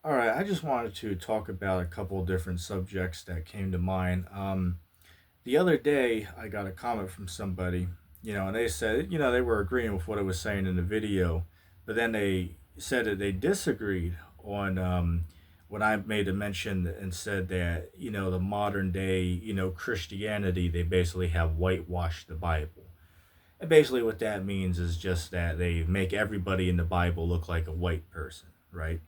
All right, I just wanted to talk about a couple of different subjects that came to mind. The other day, I got a comment from somebody, and they said, they were agreeing with what I was saying in the video, but then they said that they disagreed on when I made a mention and said that, the modern day, Christianity, they basically have whitewashed the Bible. And basically, what that means is just that they make everybody in the Bible look like a white person, right?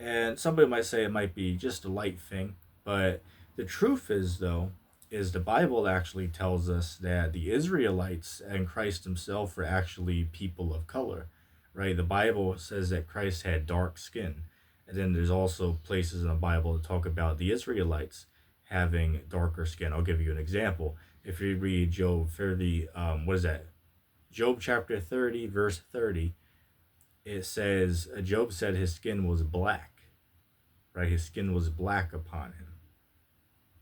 And somebody might say it might be just a light thing, but the truth is, though, is the Bible actually tells us that the Israelites and Christ himself were actually people of color, right? The Bible says that Christ had dark skin. And then there's also places in the Bible that talk about the Israelites having darker skin. I'll give you an example. If you read Job 30, what is that? Job chapter 30, verse 30, it says, Job said his skin was black, right? His skin was black upon him,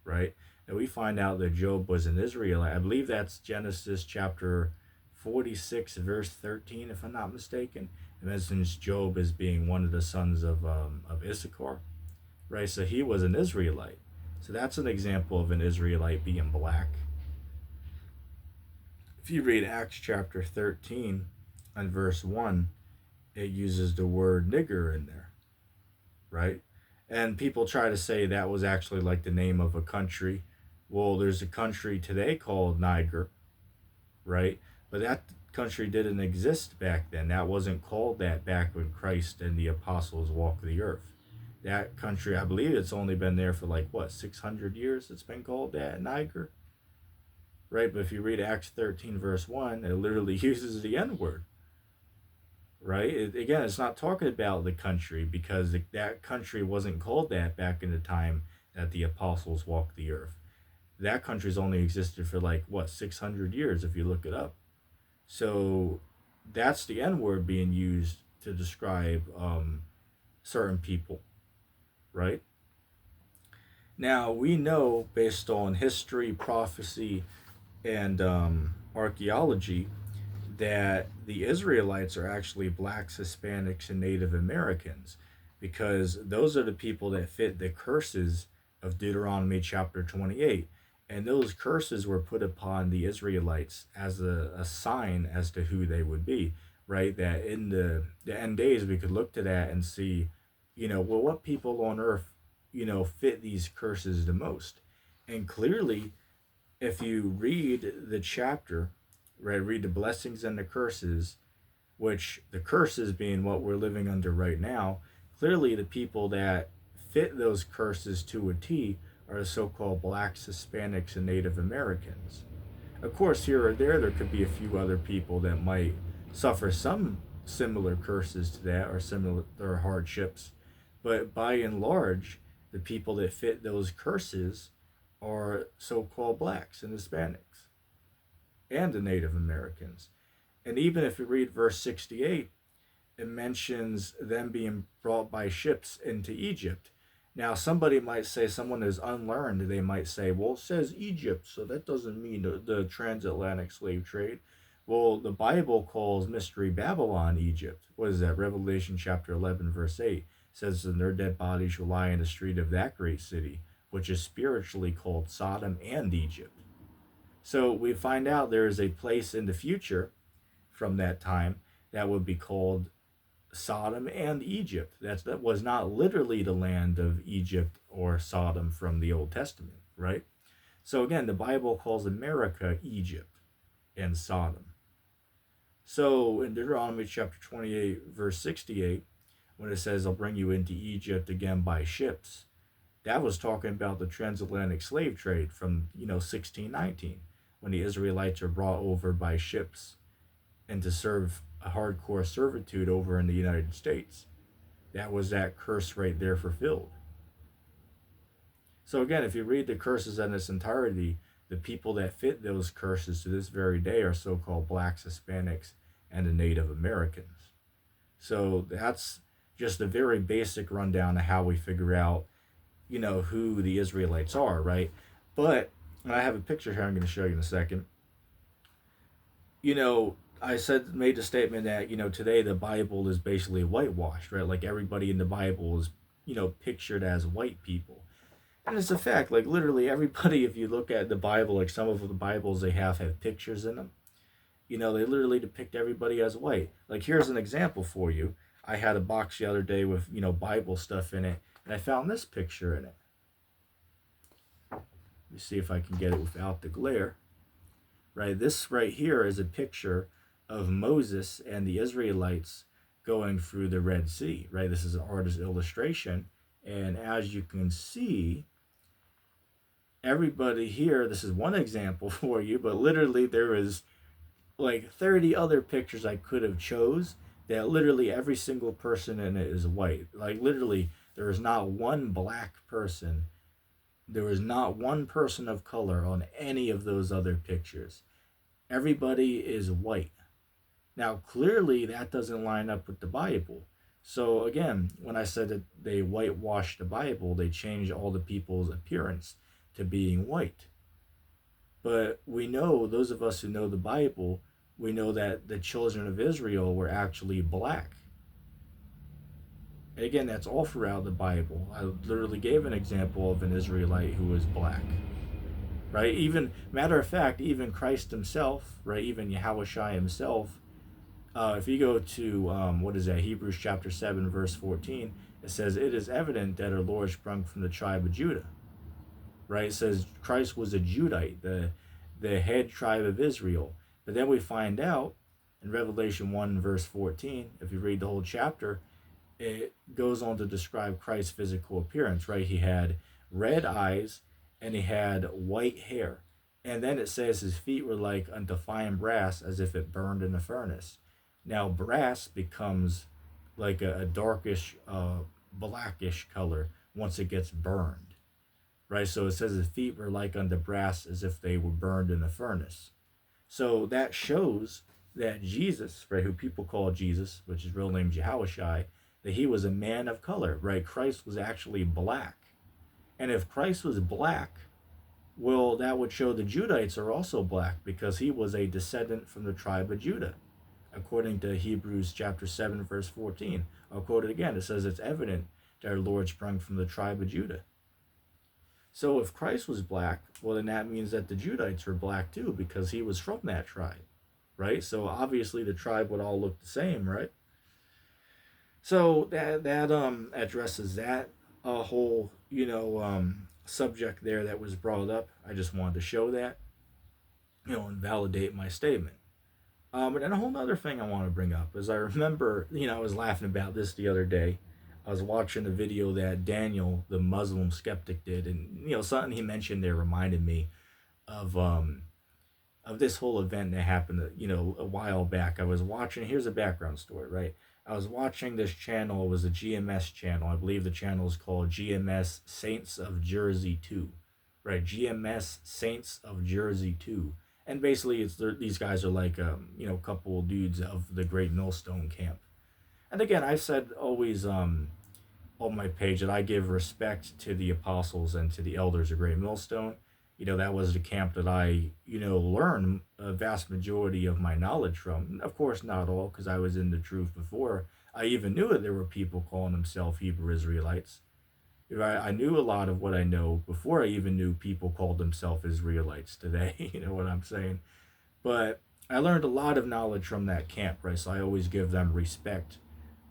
right? And we find out that Job was an Israelite. I believe that's Genesis chapter 46, verse 13, if I'm not mistaken. It mentions Job as being one of the sons of Issachar, right? So he was an Israelite. So that's an example of an Israelite being black. If you read Acts chapter 13 and verse 1, it uses the word nigger in there, right? And people try to say that was actually like the name of a country. Well, there's a country today called Niger, right? But that country didn't exist back then. That wasn't called that back when Christ and the apostles walked the earth. That country, I believe it's only been there for like, what, 600 years it's been called that, Niger, right? But if you read Acts 13, verse 1, it literally uses the N word, right? Again, it's not talking about the country because that country wasn't called that back in the time that the apostles walked the earth. That country's only existed for like what 600 years if you look it up. So that's the N word being used to describe certain people, right? Now we know based on history, prophecy, and archaeology that the Israelites are actually blacks, Hispanics, and Native Americans because those are the people that fit the curses of Deuteronomy chapter 28. And those curses were put upon the Israelites as a sign as to who they would be, right? That in the end days, we could look to that and see, well, what people on earth, fit these curses the most. And clearly, if you read the chapter, right, read the blessings and the curses, which the curses being what we're living under right now, clearly the people that fit those curses to a T are the so called blacks, Hispanics, and Native Americans. Of course, here or there could be a few other people that might suffer some similar curses to that or similar hardships. But by and large, the people that fit those curses are so called blacks and Hispanics and the Native Americans. And even if you read verse 68, it mentions them being brought by ships into Egypt. Now, somebody might say, someone is unlearned, they might say, well, it says Egypt, so that doesn't mean the transatlantic slave trade. Well, the Bible calls Mystery Babylon Egypt. What is that? Revelation chapter 11, verse 8 says, and their dead bodies shall lie in the street of that great city, which is spiritually called Sodom and Egypt. So we find out there is a place in the future from that time that would be called Sodom and Egypt. That was not literally the land of Egypt or Sodom from the Old Testament, right? So again, the Bible calls America Egypt and Sodom. So in Deuteronomy chapter 28, verse 68, when it says, I'll bring you into Egypt again by ships, that was talking about the transatlantic slave trade from, 1619, when the Israelites are brought over by ships and to serve a hardcore servitude over in the United States. That was that curse right there fulfilled. So again, if you read the curses in its entirety, the people that fit those curses to this very day are so-called blacks, Hispanics, and the Native Americans. So that's just a very basic rundown of how we figure out, who the Israelites are, right? But I have a picture here I'm going to show you in a second. I said made the statement that today the Bible is basically whitewashed, right? Like everybody in the Bible is pictured as white people, and it's a fact. Like literally everybody, if you look at the Bible, like some of the Bibles they have pictures in them. They literally depict everybody as white. Like here's an example for you. I had a box the other day with Bible stuff in it, and I found this picture in it. Let me see if I can get it without the glare. Right, this right here is a picture of Moses and the Israelites going through the Red Sea. Right, this is an artist's illustration, and as you can see, everybody here. This is one example for you, but literally there is like 30 other pictures I could have chose that literally every single person in it is white. Like literally there is not one black person. There is not one person of color on any of those other pictures. Everybody is white. Now clearly that doesn't line up with the Bible. So again, when I said that they whitewashed the Bible, they changed all the people's appearance to being white. But we know, those of us who know the Bible, we know that the children of Israel were actually black. And again, that's all throughout the Bible. I literally gave an example of an Israelite who was black. Right? Even, matter of fact, even Christ himself, right? Even Yahushua himself, if you go to, what is that, Hebrews chapter 7, verse 14, it says, "It is evident that our Lord sprung from the tribe of Judah." Right? It says Christ was a Judite, the head tribe of Israel. But then we find out in Revelation 1, verse 14, if you read the whole chapter, it goes on to describe Christ's physical appearance, right? He had red eyes and he had white hair. And then it says his feet were like unto fine brass, as if it burned in a furnace. Now, brass becomes like a darkish, blackish color once it gets burned, right? So it says his feet were like unto brass, as if they were burned in a furnace. So that shows that Jesus, right, who people call Jesus, which his real name is Yahushua, that he was a man of color, right? Christ was actually black. And if Christ was black, well, that would show the Judites are also black because he was a descendant from the tribe of Judah, according to Hebrews chapter 7, verse 14. I'll quote it again. It says, "It's evident that our Lord sprung from the tribe of Judah." So if Christ was black, well, then that means that the Judites were black too because he was from that tribe, right? So obviously the tribe would all look the same, right? So that addresses that whole subject there that was brought up. I just wanted to show that and validate my statement. And then a whole other thing I want to bring up is I remember I was laughing about this the other day. I was watching a video that Daniel, the Muslim skeptic, did, and something he mentioned there reminded me of this whole event that happened a while back. I was watching. Here's a background story, right? I was watching this channel. It was a GMS channel. I believe the channel is called GMS Saints of Jersey 2, right? GMS Saints of Jersey 2, and basically these guys are like a couple of dudes of the Great Millstone Camp. And again, I said always on my page that I give respect to the apostles and to the elders of Great Millstone. That was the camp that I learned a vast majority of my knowledge from. Of course, not all, because I was in the truth before I even knew that there were people calling themselves Hebrew Israelites. I knew a lot of what I know before I even knew people called themselves Israelites today. You know what I'm saying? But I learned a lot of knowledge from that camp, right? So I always give them respect.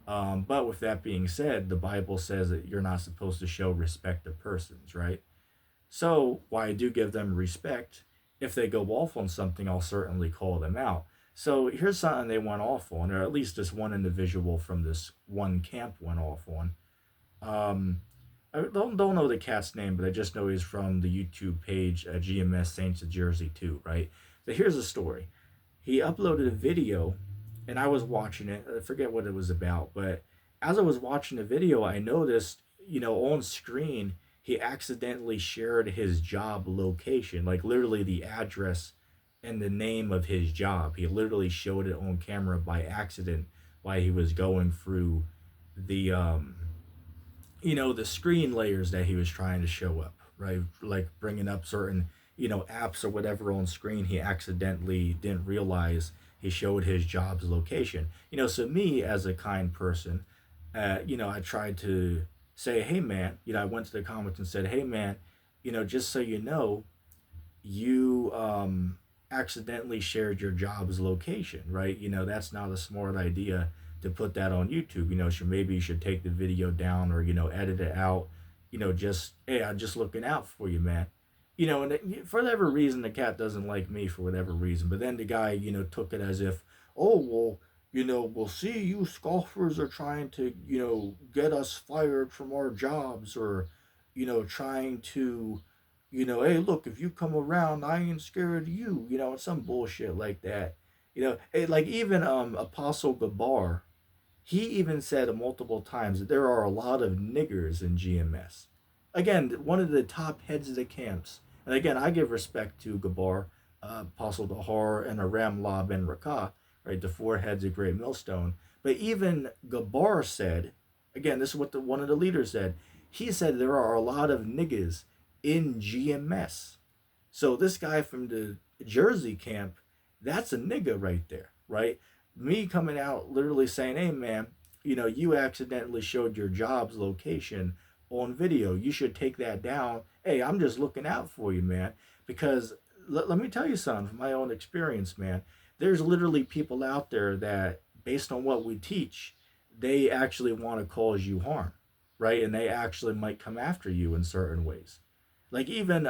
But with that being said, the Bible says that you're not supposed to show respect to persons, right? So, while I do give them respect, if they go off on something, I'll certainly call them out. So, here's something they went off on, or at least this one individual from this one camp went off on. I don't know the cat's name, but I just know he's from the YouTube page GMS Saints of Jersey 2, right? So, here's the story. He uploaded a video, and I was watching it. I forget what it was about, but as I was watching the video, I noticed, on screen, he accidentally shared his job location, like literally the address and the name of his job. He literally showed it on camera by accident while he was going through the the screen layers that he was trying to show up, right? Like bringing up certain apps or whatever on screen. He accidentally didn't realize he showed his job's location. So me as a kind person, I tried to say, hey man, I went to the comments and said, hey man, just so you know, you accidentally shared your job's location, right? That's not a smart idea to put that on YouTube. Maybe you should take the video down or edit it out. Just hey, I'm just looking out for you, man. And for whatever reason, the cat doesn't like me for whatever reason. But then the guy, took it as if, oh well, we'll see, you scoffers are trying to, get us fired from our jobs, or, trying to, hey, look, if you come around, I ain't scared of you, some bullshit like that. Like even Apostle Gabar, he even said multiple times that there are a lot of niggers in GMS. Again, one of the top heads of the camps. And again, I give respect to Gabar, Apostle Dahar, and Aram La Ben Rakah, right, the four heads of Great Millstone. But even Gabar said, again, this is what one of the leaders said. He said there are a lot of niggas in GMS. So this guy from the Jersey camp, that's a nigga right there, right? Me coming out literally saying, hey man, you accidentally showed your job's location on video. You should take that down. Hey, I'm just looking out for you, man. Because let me tell you something from my own experience, man. There's literally people out there that, based on what we teach, they actually want to cause you harm, right? And they actually might come after you in certain ways. Like even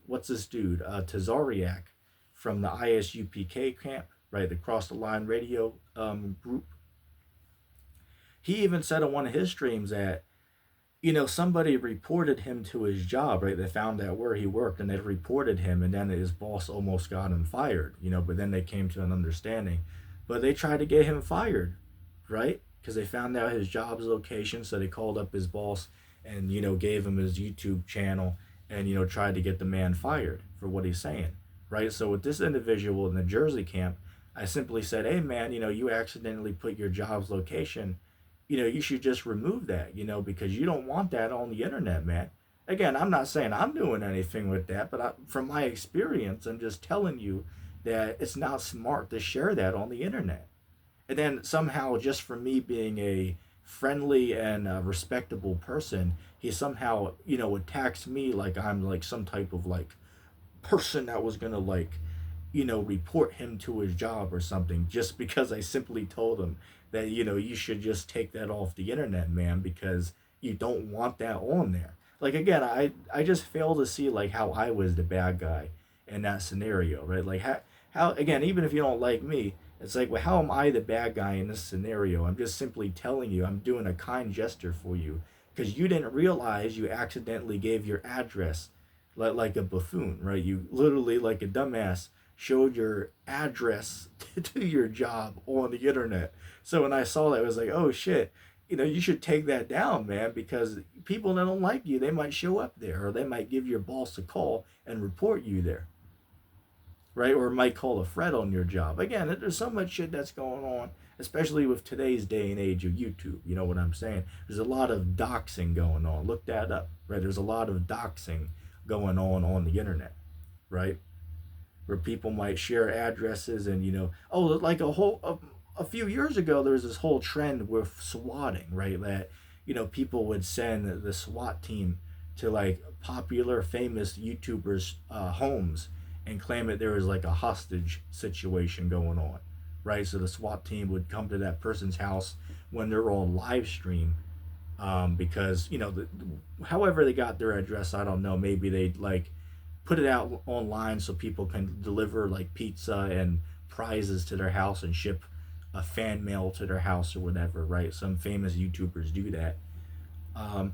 what's this dude, Tazariak from the ISUPK camp, right? The Cross the Line Radio group. He even said on one of his streams that, somebody reported him to his job, right? They found out where he worked and they reported him, and then his boss almost got him fired, but then they came to an understanding. But they tried to get him fired, right? Because they found out his job's location, so they called up his boss and, gave him his YouTube channel and, tried to get the man fired for what he's saying, right? So with this individual in the Jersey camp, I simply said, hey man, you accidentally put your job's location, you should just remove that, because you don't want that on the internet, man. Again, I'm not saying I'm doing anything with that, but from my experience, I'm just telling you that it's not smart to share that on the internet. And then somehow, just for me being a friendly and respectable person, he somehow, attacks me like I'm like some type of like person that was gonna like, report him to his job or something, just because I simply told him that, you should just take that off the internet, man, because you don't want that on there. Like again, I just fail to see like how I was the bad guy in that scenario, right? Like how again, even if you don't like me, it's like, well, how am I the bad guy in this scenario? I'm just simply telling you, I'm doing a kind gesture for you because you didn't realize you accidentally gave your address like a buffoon, right? You literally, like a dumbass, showed your address to your job on the internet. So when I saw that, I was like, oh shit, you should take that down, man, because people that don't like you, they might show up there, or they might give your boss a call and report you there, right? Or might call a Fred on your job. Again, there's so much shit that's going on, especially with today's day and age of YouTube. You know what I'm saying? There's a lot of doxing going on. Look that up, right? There's a lot of doxing going on the internet, right? Where people might share addresses and, oh, like a few years ago, there was this whole trend with swatting, right? That, people would send the SWAT team to like popular, famous YouTubers' homes and claim that there was like a hostage situation going on, right? So the SWAT team would come to that person's house when they're on live stream, because however they got their address, I don't know. Maybe they'd like put it out online so people can deliver like pizza and prizes to their house and ship a fan mail to their house or whatever, right? Some famous YouTubers do that.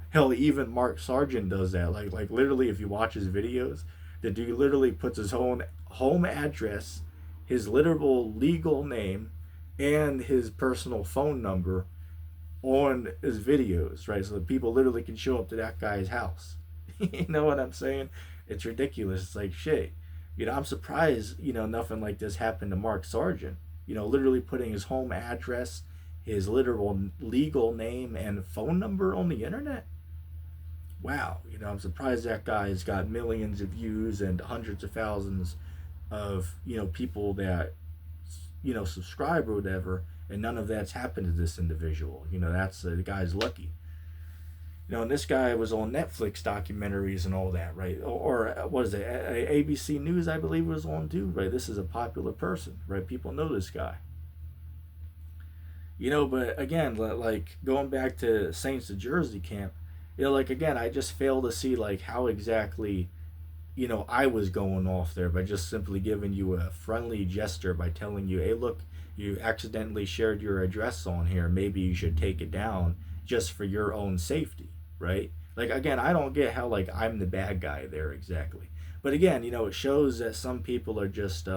Hell, even Mark Sargent does that. Like literally, if you watch his videos, the dude literally puts his own home address, his literal legal name, and his personal phone number on his videos, right? So that people literally can show up to that guy's house. You know what I'm saying? It's ridiculous. It's like shit. I'm surprised, nothing like this happened to Mark Sargent. Literally putting his home address, his literal legal name and phone number on the internet. Wow, I'm surprised that guy's got millions of views and hundreds of thousands of, people that, subscribe or whatever, and none of that's happened to this individual. That's the guy's lucky. And this guy was on Netflix documentaries and all that, right? Or what is it? ABC News, I believe, was on too, right? This is a popular person, right? People know this guy. But again, like going back to Saints of Jersey camp, like again, I just fail to see like how exactly I was going off there by just simply giving you a friendly gesture by telling you, hey, look, you accidentally shared your address on here. Maybe you should take it down just for your own safety, right? Like, again, I don't get how, like, I'm the bad guy there exactly. But again, it shows that some people are just,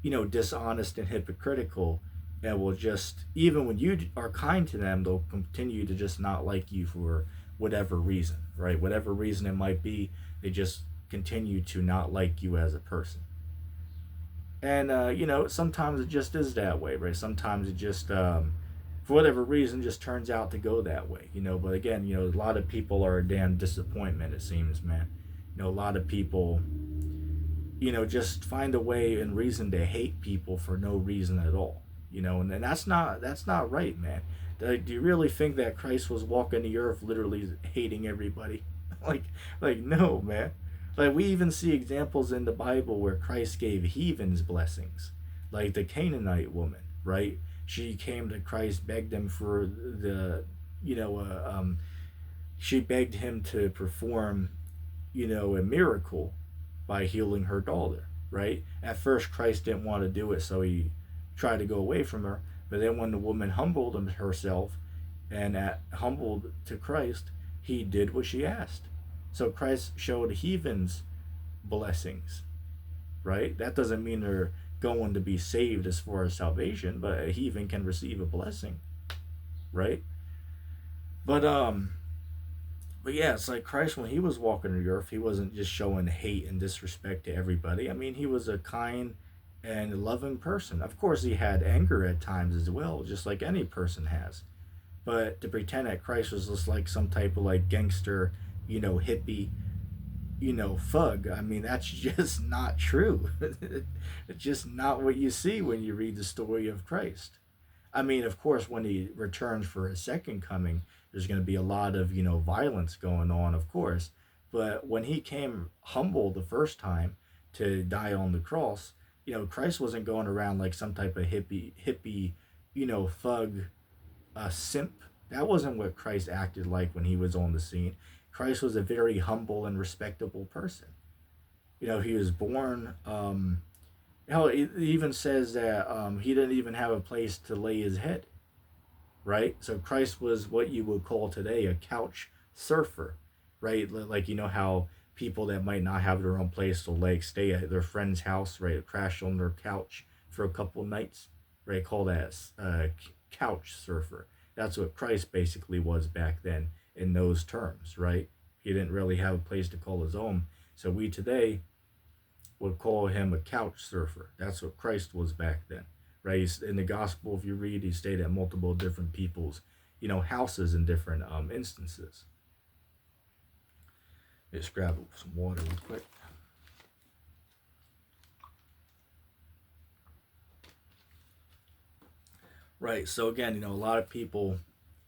dishonest and hypocritical and will just, even when you are kind to them, they'll continue to just not like you for whatever reason, right? Whatever reason it might be, they just continue to not like you as a person. And sometimes it just is that way, right? Sometimes it just for whatever reason just turns out to go that way. But again, a lot of people are a damn disappointment, it seems, man. A lot of people just find a way and reason to hate people for no reason at all. And that's not right, man. Do you really think that Christ was walking the earth literally hating everybody? like no, man. Like, we even see examples in the Bible where Christ gave heathens blessings, like the Canaanite woman, right? She came to Christ, begged him for you know, uh, um, she begged him to perform, a miracle by healing her daughter, right? At first, Christ didn't want to do it, so he tried to go away from her. But then, when the woman humbled herself and humbled to Christ, he did what she asked. So Christ showed heathens blessings, right? That doesn't mean they're going to be saved as far as salvation, but a heathen can receive a blessing, right? But but yeah, it's like Christ, when he was walking the earth, he wasn't just showing hate and disrespect to everybody. I mean, he was a kind and loving person. Of course, he had anger at times as well, just like any person has. But to pretend that Christ was just like some type of like gangster, hippie, thug, I mean, that's just not true. It's just not what you see when you read the story of Christ. I mean, of course, when he returns for his second coming, there's going to be a lot of, violence going on, of course. But when he came humble the first time to die on the cross, Christ wasn't going around like some type of hippie, thug, simp. That wasn't what Christ acted like when he was on the scene. Christ was a very humble and respectable person. He was born. Hell, it even says that he didn't even have a place to lay his head, right? So Christ was what you would call today a couch surfer, right? Like, how people that might not have their own place to like stay at their friend's house, right, crash on their couch for a couple nights, right? Call that couch surfer. That's what Christ basically was back then in those terms, right? He didn't really have a place to call his own. So we today would call him a couch surfer. That's what Christ was back then, right? In the gospel, if you read, he stayed at multiple different people's, houses in different instances. Just grab some water real quick. Right. So again, a lot of people,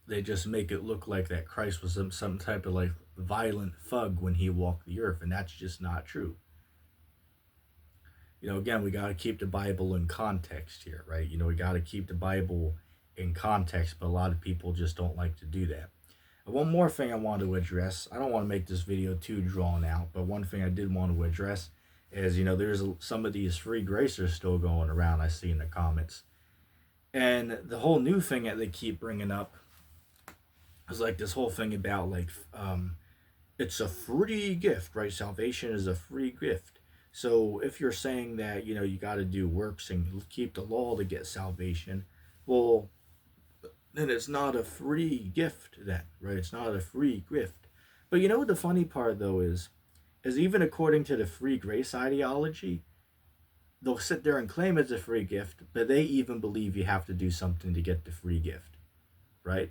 they just make it look like that Christ was some type of like violent thug when he walked the earth, and that's just not true. Again, we got to keep the Bible in context here, right? We got to keep the Bible in context, but a lot of people just don't like to do that. And one more thing I want to address, I don't want to make this video too drawn out, but one thing I did want to address is, there's some of these free gracers still going around, I see in the comments. And the whole new thing that they keep bringing up is like this whole thing about like, it's a free gift, right? Salvation is a free gift. So if you're saying that, you got to do works and keep the law to get salvation, well, then it's not a free gift then, right? It's not a free gift. But you know what the funny part though is even according to the free grace ideology, they'll sit there and claim it's a free gift, but they even believe you have to do something to get the free gift, right?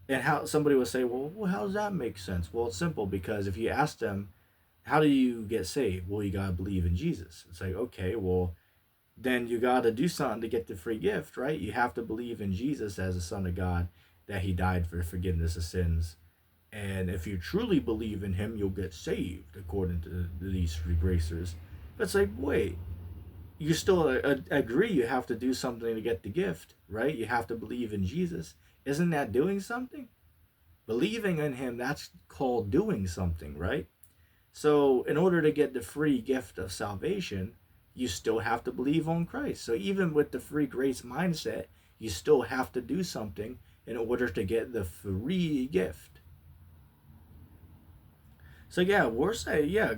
And how somebody will say, well, how does that make sense? Well, it's simple, because if you ask them, how do you get saved? Well, you got to believe in Jesus. It's like, okay, well, then you got to do something to get the free gift, right? You have to believe in Jesus as the Son of God, that he died for forgiveness of sins. And if you truly believe in him, you'll get saved, according to these free gracers. But it's like, wait, you still agree you have to do something to get the gift, right? You have to believe in Jesus. Isn't that doing something? Believing in him, that's called doing something, right? So, in order to get the free gift of salvation, you still have to believe on Christ. So, even with the free grace mindset, you still have to do something in order to get the free gift. So, yeah, we're saying, yeah,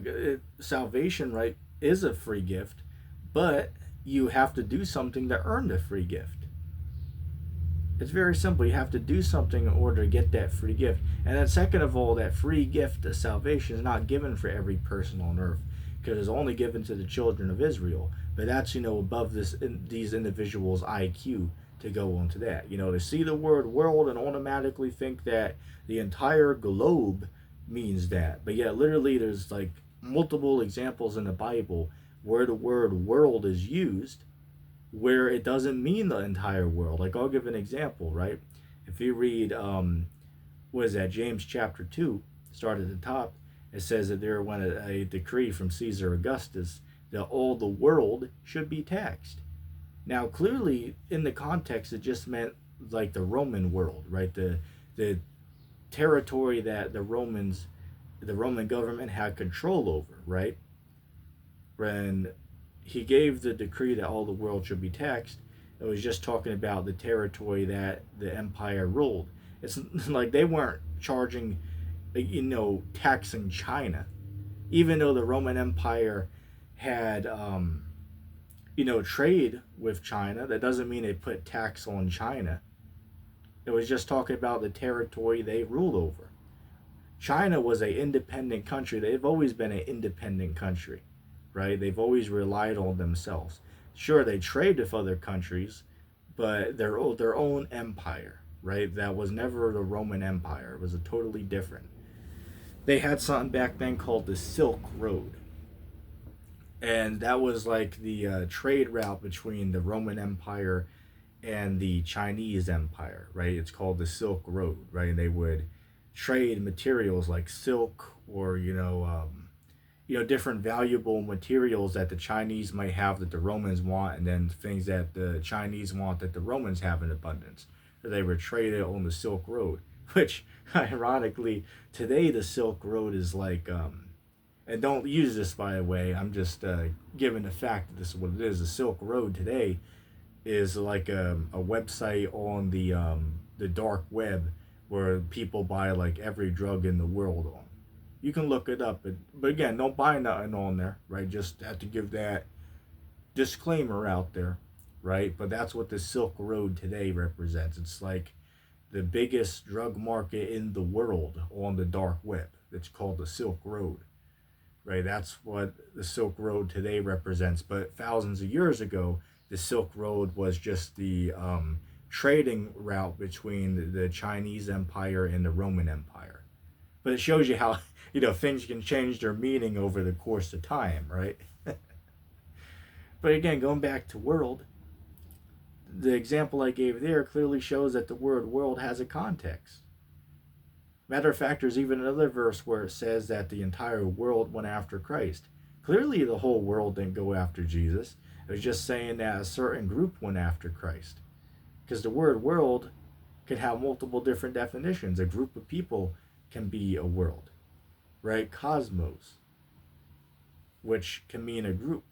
salvation, right, is a free gift, but you have to do something to earn the free gift. It's very simple. You have to do something in order to get that free gift. And then, second of all, that free gift of salvation is not given for every person on earth, because it's only given to the children of Israel. But that's, above these individuals' IQ to go on to that. They see the word world and automatically think that the entire globe means that. But yeah, literally, there's like multiple examples in the Bible where the word world is used where it doesn't mean the entire world. Like, I'll give an example, right? If you read, what is that, James chapter 2, start at the top, it says that there went a decree from Caesar Augustus that all the world should be taxed. Now, clearly, in the context, it just meant like the Roman world, right? The territory that the Roman government had control over, right? When he gave the decree that all the world should be taxed, it was just talking about the territory that the empire ruled. It's like they weren't charging, taxing China, even though the Roman Empire had, trade with China. That doesn't mean they put tax on China. It was just talking about the territory they ruled over. China was an independent country. They've always been an independent country, right? They've always relied on themselves. Sure, they trade with other countries, but they're their own empire, right? That was never the Roman Empire. It was a totally different. They had something back then called the Silk Road, and that was like the trade route between the Roman Empire and the Chinese Empire, right? It's called the Silk Road, right? And they would trade materials like silk or different valuable materials that the Chinese might have that the Romans want, and then things that the Chinese want that the Romans have in abundance. They were traded on the Silk Road, which ironically today the Silk Road is like and don't use this by the way, I'm just giving the fact that this is what it is. The Silk Road today is like a website on the dark web where people buy like every drug in the world on. You can look it up, but again, don't buy nothing on there, right? Just have to give that disclaimer out there, right? But that's what the Silk Road today represents. It's like the biggest drug market in the world on the dark web. It's called the Silk Road, right? That's what the Silk Road today represents. But thousands of years ago, the Silk Road was just the trading route between the Chinese Empire and the Roman Empire. But it shows you how things can change their meaning over the course of time, right? But again, going back to world, the example I gave there clearly shows that the word world has a context. Matter of fact, there's even another verse where it says that the entire world went after Christ. Clearly, the whole world didn't go after Jesus. It was just saying that a certain group went after Christ. Because the word world could have multiple different definitions. A group of people can be a world, right? Cosmos, which can mean a group,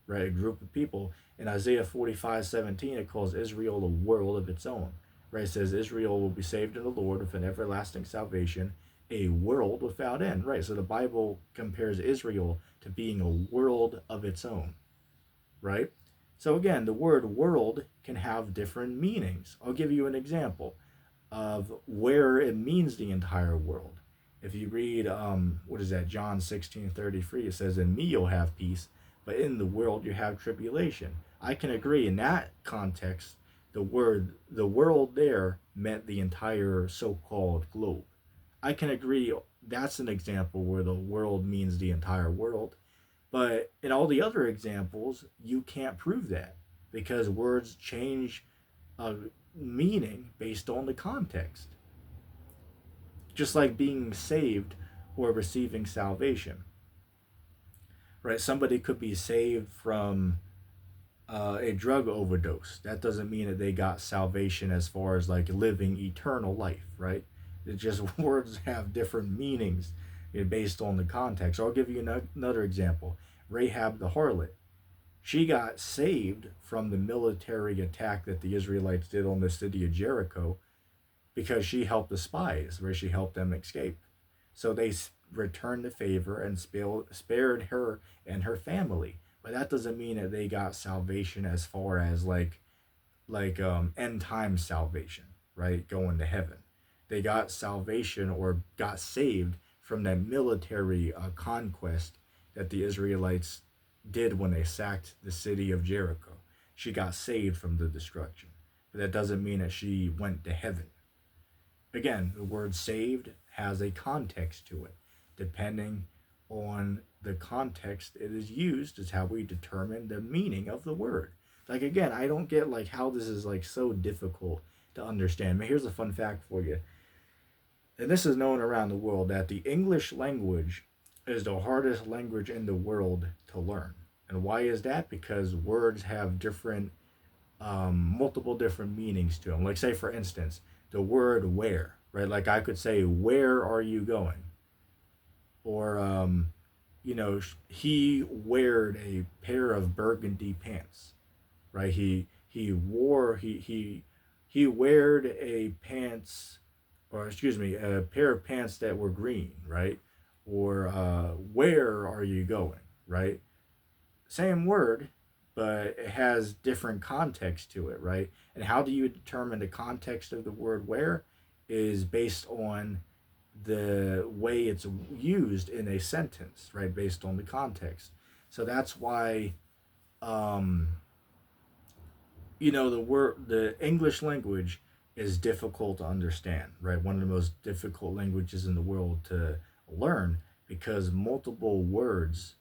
right? A group of people. In Isaiah 45:17, it calls Israel a world of its own, right? It says Israel will be saved in the Lord with an everlasting salvation, a world without end, right? So the Bible compares Israel to being a world of its own, right? So again, the word world can have different meanings. I'll give you an example of where it means the entire world. If you read, John 16:33, it says, in me you'll have peace, but in the world you have tribulation. I can agree in that context, the world there meant the entire so-called globe. I can agree that's an example where the world means the entire world. But in all the other examples, you can't prove that because words change uh, meaning based on the context. Just like being saved or receiving salvation, right? Somebody could be saved from a drug overdose. That doesn't mean that they got salvation as far as like living eternal life, right? It's just words have different meanings based on the context. I'll give you another example. Rahab the harlot. She got saved from the military attack that the Israelites did on the city of Jericho because she helped the spies, where she helped them escape. So they returned the favor and spared her and her family. But that doesn't mean that they got salvation as far as end time salvation, right? Going to heaven. They got salvation or got saved from that military conquest that the Israelites did when they sacked the city of Jericho. She got saved from the destruction. But that doesn't mean that she went to heaven. Again, the word saved has a context to it. Depending on the context it is used is how we determine the meaning of the word. Like again, I don't get like how this is like so difficult to understand. But here's a fun fact for you. And this is known around the world that the English language is the hardest language in the world to learn. And why is that? Because words have different multiple different meanings to them. Like say for instance, the word where, right? Like I could say, where are you going? Or he weared a pair of burgundy pants, right? He weared a pants, or excuse me, a pair of pants that were green, right? Or where are you going, right? Same word, but it has different context to it, right? And how do you determine the context of the word where is based on the way it's used in a sentence, right? Based on the context. So that's why um the English language is difficult to understand, right? One of the most difficult languages in the world to learn because multiple words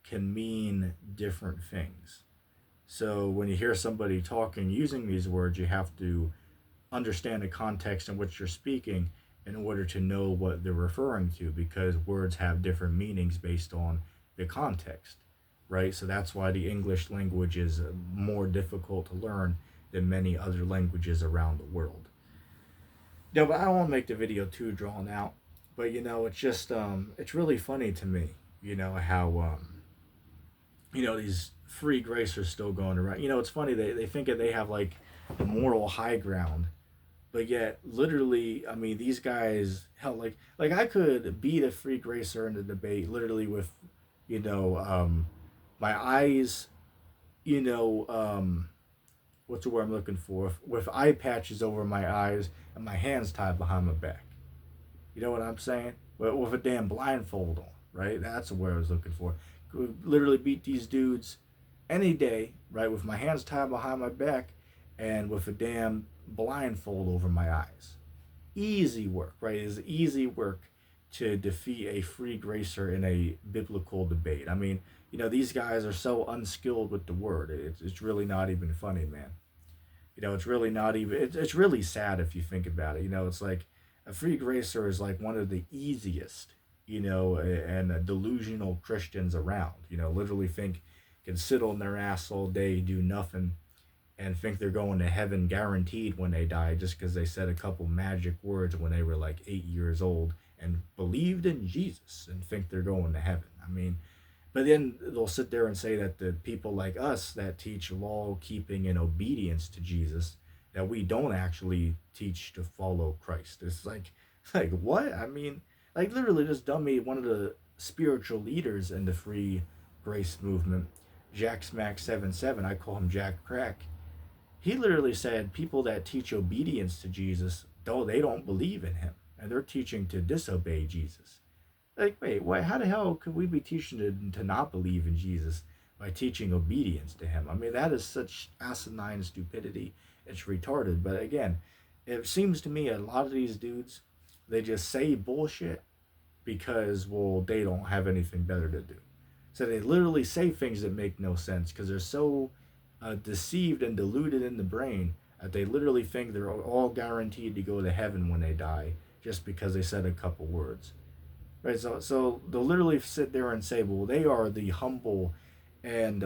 can mean different things. So when you hear somebody talking using these words, you have to understand the context in which you're speaking in order to know what they're referring to because words have different meanings based on the context, right? So that's why the English language is more difficult to learn than many other languages around the world. No, but I don't want to make the video too drawn out. But it's just it's really funny to me, how these free grace are still going around. It's funny they think that they have like the moral high ground, but yet literally, I mean, these guys hell like I could beat a free gracer in the debate literally with you know my eyes, you know what's the word I'm looking for, with eye patches over my eyes and my hands tied behind my back. You know what I'm saying? With a damn blindfold on, right? That's the word I was looking for. Could literally beat these dudes any day, right? With my hands tied behind my back and with a damn blindfold over my eyes. Easy work, right? It's easy work to defeat a free gracer in a biblical debate. I mean, these guys are so unskilled with the word. It's really not even funny, man. It's really not even, it's really sad if you think about it. It's like a free gracer is like one of the easiest, and delusional Christians around. Literally think can sit on their ass all day, do nothing, and think they're going to heaven guaranteed when they die just because they said a couple magic words when they were like 8 years old and believed in Jesus and think they're going to heaven. I mean, but then they'll sit there and say that the people like us that teach law keeping and obedience to Jesus, that we don't actually teach to follow Christ. It's like what? I mean, like literally this dummy, one of the spiritual leaders in the free grace movement, Jack Smack 77, I call him Jack Crack. He literally said people that teach obedience to Jesus, though they don't believe in him, and they're teaching to disobey Jesus. Like, wait, why? How the hell could we be teaching to not believe in Jesus by teaching obedience to him? I mean, that is such asinine stupidity. It's retarded. But again, it seems to me a lot of these dudes, they just say bullshit because, well, they don't have anything better to do. So they literally say things that make no sense because they're so deceived and deluded in the brain that they literally think they're all guaranteed to go to heaven when they die just because they said a couple words. Right? So they'll literally sit there and say, well, they are the humble and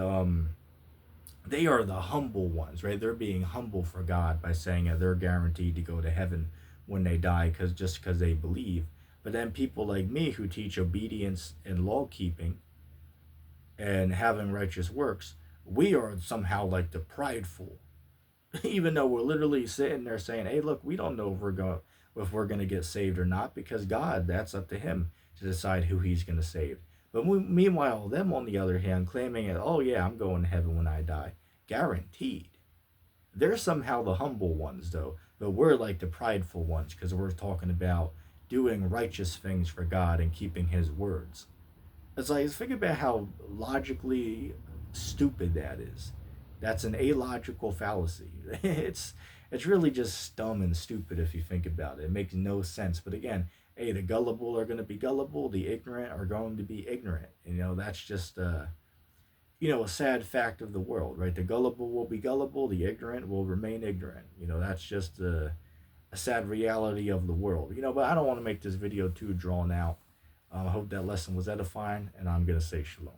they are the humble ones, right? They're being humble for God by saying that they're guaranteed to go to heaven when they die because they believe. But then people like me who teach obedience and law keeping and having righteous works, we are somehow like the prideful, even though we're literally sitting there saying, "Hey, look, we don't know if we're going to get saved or not because God, that's up to Him to decide who He's going to save." But meanwhile, them on the other hand, claiming that, "Oh yeah, I'm going to heaven when I die, guaranteed." They're somehow the humble ones, though, but we're like the prideful ones because we're talking about doing righteous things for God and keeping His words. It's like, think about how logically stupid that is. That's an illogical fallacy. It's really just dumb and stupid if you think about it. It makes no sense. But again, hey, the gullible are going to be gullible. The ignorant are going to be ignorant. That's just a sad fact of the world, right? The gullible will be gullible. The ignorant will remain ignorant. That's just a sad reality of the world. But I don't want to make this video too drawn out. I hope that lesson was edifying, and I'm going to say shalom.